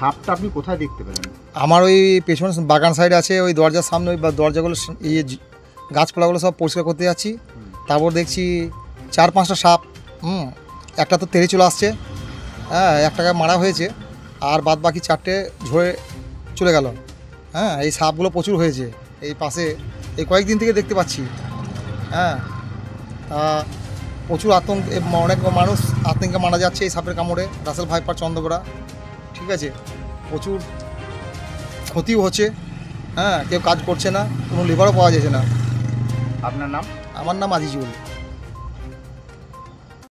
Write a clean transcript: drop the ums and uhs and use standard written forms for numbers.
সাপটা আপনি কোথায় দেখতে পেলেন? আমার ওই পেছনে বাগান সাইড আছে, ওই দরজার সামনে ওই দরজাগুলো গাছপালাগুলো সব পরিষ্কার করতে যাচ্ছি, তারপর দেখছি 4-5টা সাপ। একটা তো তেড়ে চলে আসছে, হ্যাঁ, একটাকে মারা হয়েছে, আর বাদ বাকি 4টে ঝরে চলে গেল। হ্যাঁ, এই সাপগুলো প্রচুর হয়েছে এই পাশে, এই কয়েকদিন থেকে দেখতে পাচ্ছি। হ্যাঁ, প্রচুর আতঙ্ক, অনেক মানুষ আতঙ্কে মারা যাচ্ছে এই সাপের কামড়ে। রাসেল ভাইপার চন্দ্রগোড়া, ঠিক আছে, প্রচুর ক্ষতিও হচ্ছে। হ্যাঁ, কেউ কাজ করছে না, কোনো লিভারও পাওয়া যাচ্ছে না। আপনার নাম? আমার নাম আজিজুল।